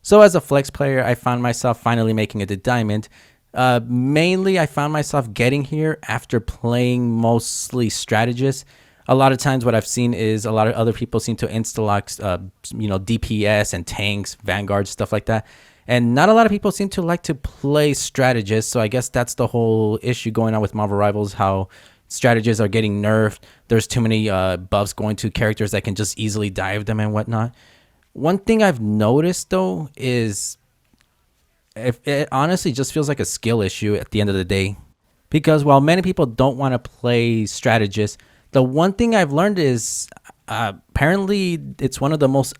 So as a flex player, I found myself finally making it to diamond. Mainly, I found myself getting here after playing mostly strategist. A lot of times, what I've seen is a lot of other people seem to insta-lock, DPS and tanks, vanguard, stuff like that. And not a lot of people seem to like to play strategists. So I guess that's the whole issue going on with Marvel Rivals, how strategists are getting nerfed. There's too many buffs going to characters that can just easily dive them and whatnot. One thing I've noticed though is if it honestly just feels like a skill issue at the end of the day. Because while many people don't want to play strategist, the one thing I've learned is apparently it's one of the most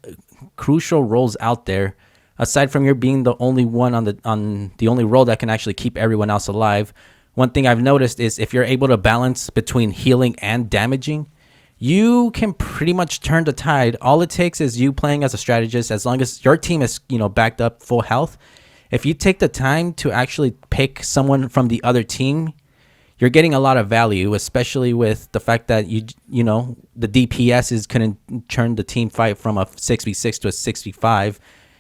crucial roles out there. Aside from you being the only one on the only role that can actually keep everyone else alive, one thing I've noticed is if you're able to balance between healing and damaging, you can pretty much turn the tide. All it takes is you playing as a strategist. As long as your team is backed up full health, if you take the time to actually pick someone from the other team, you're getting a lot of value, especially with the fact that the DPS is couldn't turn the team fight from a 6v6 to a 6v5.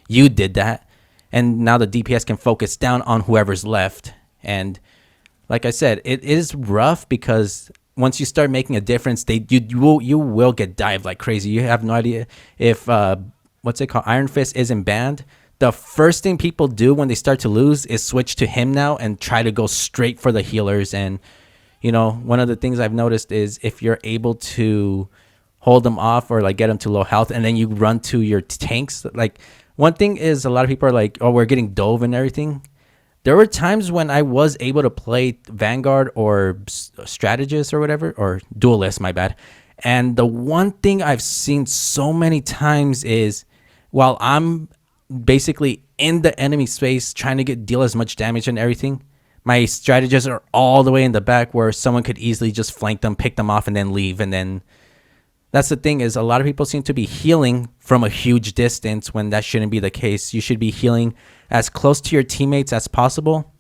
You did that, and now the DPS can focus down on whoever's left. And like I said, it is rough because once you start making a difference, you will get dived like crazy. You have no idea if what's it called, Iron Fist isn't banned. The first thing people do when they start to lose is switch to him now and try to go straight for the healers. And one of the things I've noticed is if you're able to hold them off or like get them to low health, and then you run to your tanks. Like one thing is a lot of people are like, oh, we're getting dove and everything. There were times when I was able to play Vanguard or Strategist or whatever, or Duelist, my bad. And the one thing I've seen so many times is while I'm basically in the enemy space trying to deal as much damage and everything, my strategists are all the way in the back where someone could easily just flank them, pick them off, and then leave. And then that's the thing is a lot of people seem to be healing from a huge distance when that shouldn't be the case. You should be healing as close to your teammates as possible,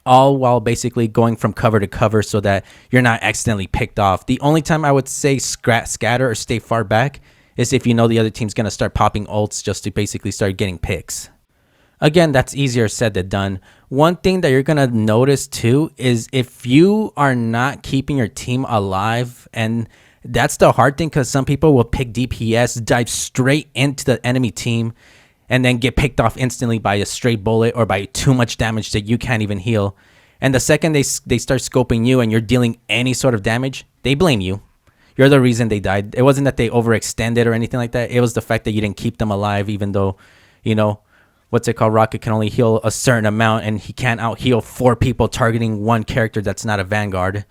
all while basically going from cover to cover so that you're not accidentally picked off. The only time I would say scatter or stay far back is if you know the other team's going to start popping ults just to basically start getting picks. Again, that's easier said than done. One thing that you're going to notice too is if you are not keeping your team alive, and that's the hard thing because some people will pick DPS, dive straight into the enemy team, and then get picked off instantly by a straight bullet or by too much damage that you can't even heal. And the second they start scoping you and you're dealing any sort of damage, they blame you. You're the reason they died. It wasn't that they overextended or anything like that. It was the fact that you didn't keep them alive, even though, what's it called? Rocket can only heal a certain amount, and he can't out heal 4 people targeting one character that's not a Vanguard.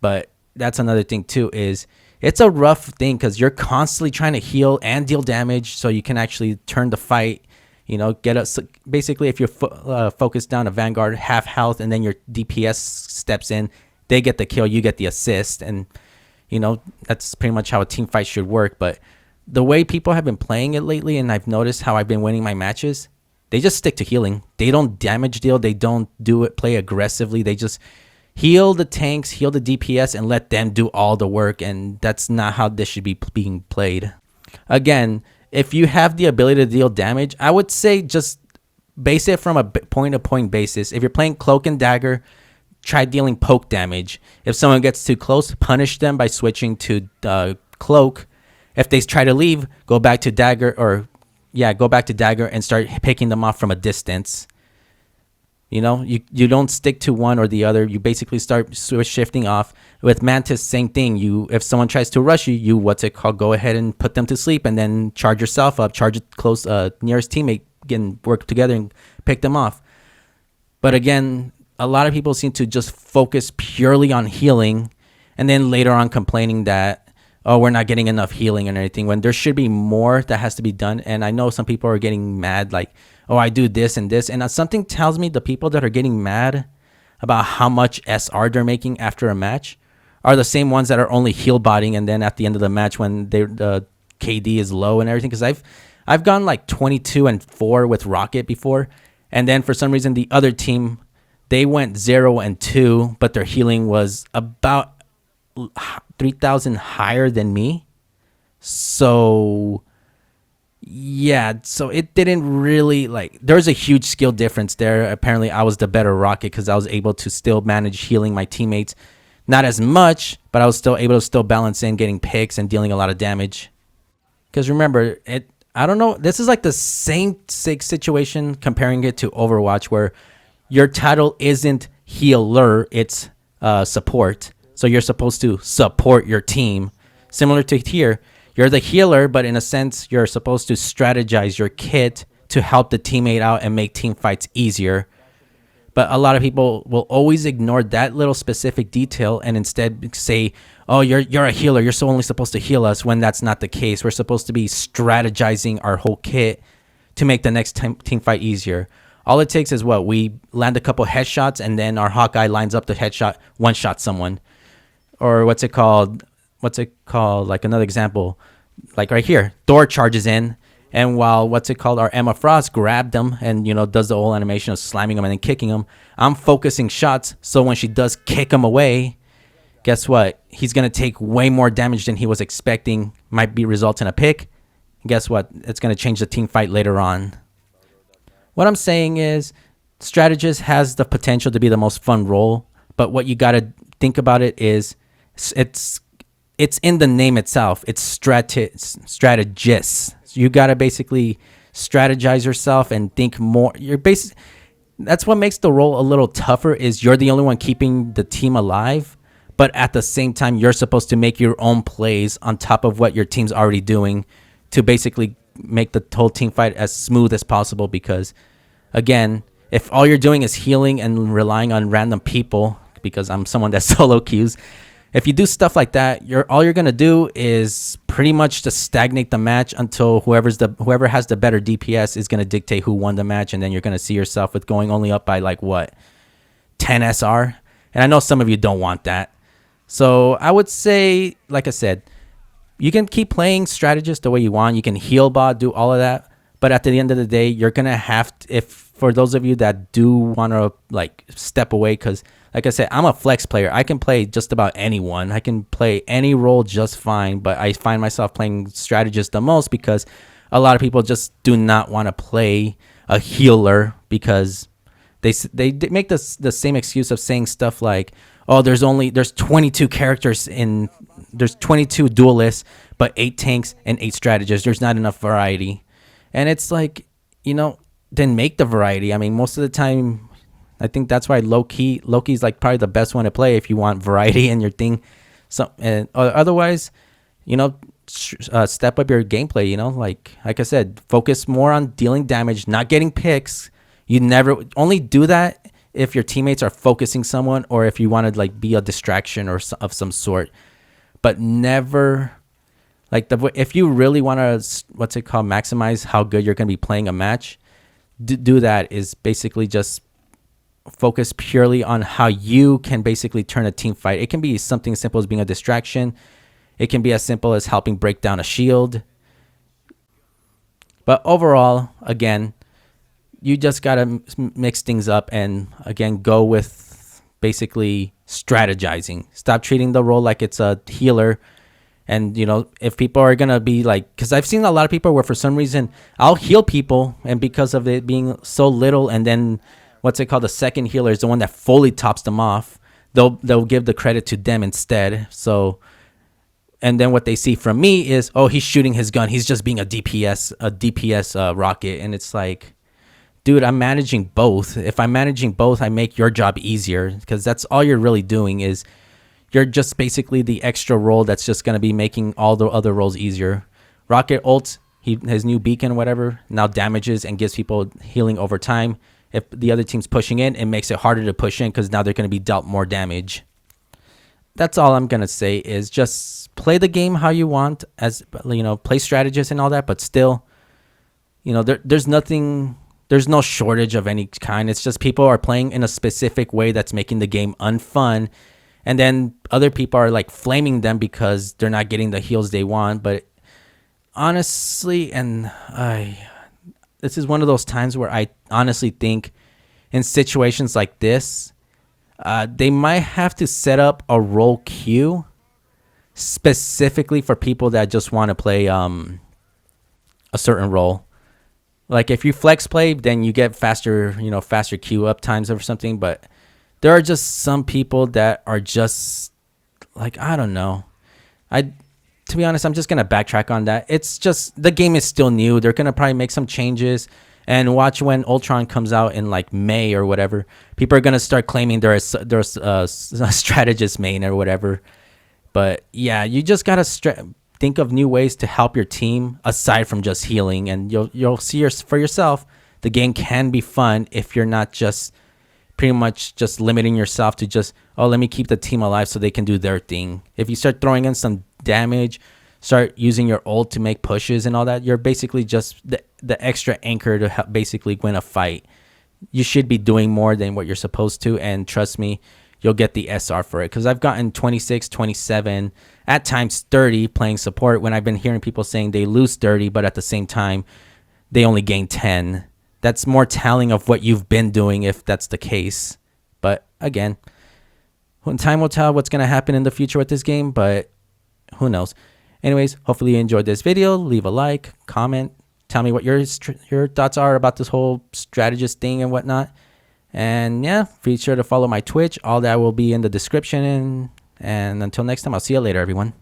But that's another thing too, is it's a rough thing because you're constantly trying to heal and deal damage so you can actually turn the fight. Basically, if you're focused down a Vanguard half health and then your DPS steps in, they get the kill, you get the assist, and that's pretty much how a team fight should work. But the way people have been playing it lately, and I've noticed how I've been winning my matches, they just stick to healing. They don't damage deal. They don't play aggressively. They just heal the tanks, heal the DPS, and let them do all the work. And that's not how this should be being played. Again, if you have the ability to deal damage, I would say just base it from a point-to-point basis. If you're playing Cloak and Dagger, try dealing poke damage. If someone gets too close, punish them by switching to Cloak. If they try to leave, go back to Dagger and start picking them off from a distance. You don't stick to one or the other. You basically start shifting off. With Mantis, same thing. If someone tries to rush you, go ahead and put them to sleep and then charge yourself up, charge it close nearest teammate, and work together and pick them off. But again, a lot of people seem to just focus purely on healing and then later on complaining that, oh, we're not getting enough healing and everything, when there should be more that has to be done. And I know some people are getting mad like, oh, I do this and this. And something tells me the people that are getting mad about how much SR they're making after a match are the same ones that are only heal botting, and then at the end of the match when the KD is low and everything. Because I've gone like 22-4 with Rocket before, and then for some reason the other team, they went 0-2, but their healing was about 3,000 higher than me. So Yeah, so it didn't really like. There's a huge skill difference there. Apparently, I was the better rocket because I was able to still manage healing my teammates, not as much, but I was still able to still balance in getting picks and dealing a lot of damage. Because remember, it. I don't know. This is like the same situation comparing it to Overwatch, where your title isn't healer, it's support. So you're supposed to support your team. Similar to here, you're the healer, but in a sense, you're supposed to strategize your kit to help the teammate out and make team fights easier. But a lot of people will always ignore that little specific detail and instead say, "Oh, you're a healer. You're so only supposed to heal us." When that's not the case, we're supposed to be strategizing our whole kit to make the next team fight easier. All it takes is what we land a couple headshots, and then our Hawkeye lines up the headshot, one shot someone, or what's it called? What's it called? Like another example, like right here, Thor charges in, and while what's it called? Our Emma Frost grabbed him and does the whole animation of slamming him and then kicking him. I'm focusing shots, so when she does kick him away, guess what? He's gonna take way more damage than he was expecting. Might be result in a pick. Guess what? It's gonna change the team fight later on. What I'm saying is, Strategist has the potential to be the most fun role, but what you gotta think about it is, it's in the name itself. It's strategist. So you gotta basically strategize yourself and think more. That's what makes the role a little tougher. Is you're the only one keeping the team alive, but at the same time, you're supposed to make your own plays on top of what your team's already doing to basically make the whole team fight as smooth as possible. Because again, if all you're doing is healing and relying on random people, because I'm someone that solo queues, if you do stuff like that, all you're gonna do is pretty much just stagnate the match until whoever has the better DPS is gonna dictate who won the match, and then you're gonna see yourself with going only up by like what, 10 SR. And I know some of you don't want that, so I would say, like I said, you can keep playing Strategist the way you want. You can heal bot, do all of that. But at the end of the day, you're going to have to, if for those of you that do want to like step away, because like I said, I'm a flex player. I can play just about anyone. I can play any role just fine. But I find myself playing Strategist the most because a lot of people just do not want to play a healer because they make the same excuse of saying stuff like, oh, there's 22 characters there's 22 duelists, but 8 tanks and 8 strategists. There's not enough variety. And it's like, then make the variety. I mean, most of the time, I think that's why Loki's like probably the best one to play if you want variety in your thing. So, and otherwise, step up your gameplay, like I said, focus more on dealing damage, not getting picks. You never only do that if your teammates are focusing someone or if you want to like be a distraction or of some sort, but never like if you really want to maximize how good you're going to be playing a match, do that is basically just focus purely on how you can basically turn a team fight. It can be something as simple as being a distraction. It can be as simple as helping break down a shield. But overall, again, you just got to mix things up and, again, go with basically strategizing. Stop treating the role like it's a healer. And, if people are going to be like, because I've seen a lot of people where for some reason I'll heal people, and because of it being so little, and then the second healer is the one that fully tops them off, they'll give the credit to them instead. So, and then what they see from me is, oh, he's shooting his gun. He's just being a DPS rocket. And it's like, dude, I'm managing both. If I'm managing both, I make your job easier, because that's all you're really doing is you're just basically the extra role that's just going to be making all the other roles easier. Rocket ults, his new beacon, whatever, now damages and gives people healing over time. If the other team's pushing in, it makes it harder to push in because now they're going to be dealt more damage. That's all I'm going to say is just play the game how you want, play strategist and all that, but still, there's no shortage of any kind. It's just people are playing in a specific way that's making the game unfun. And then other people are like flaming them because they're not getting the heals they want. But honestly, this is one of those times where I honestly think in situations like this, they might have to set up a role queue specifically for people that just want to play a certain role. Like if you flex play, then you get faster, faster queue up times or something. But there are just some people that are just like, I don't know. To be honest, I'm just gonna backtrack on that. It's just the game is still new. They're gonna probably make some changes, and watch when Ultron comes out in like May or whatever. People are gonna start claiming there's a strategist main or whatever. But yeah, you just gotta think of new ways to help your team aside from just healing, and you'll see for yourself. The game can be fun if you're not just pretty much just limiting yourself to just, oh, let me keep the team alive so they can do their thing. If you start throwing in some damage, start using your ult to make pushes and all that, you're basically just the extra anchor to help basically win a fight. You should be doing more than what you're supposed to, and trust me, you'll get the SR for it. Because I've gotten 26, 27, at times 30 playing support when I've been hearing people saying they lose 30, but at the same time, they only gain 10. That's more telling of what you've been doing if that's the case. But again, time will tell what's going to happen in the future with this game, but who knows. Anyways, hopefully you enjoyed this video. Leave a like, comment, tell me what your thoughts are about this whole strategist thing and whatnot. And yeah, be sure to follow my Twitch. All that will be in the description. And until next time, I'll see you later, everyone.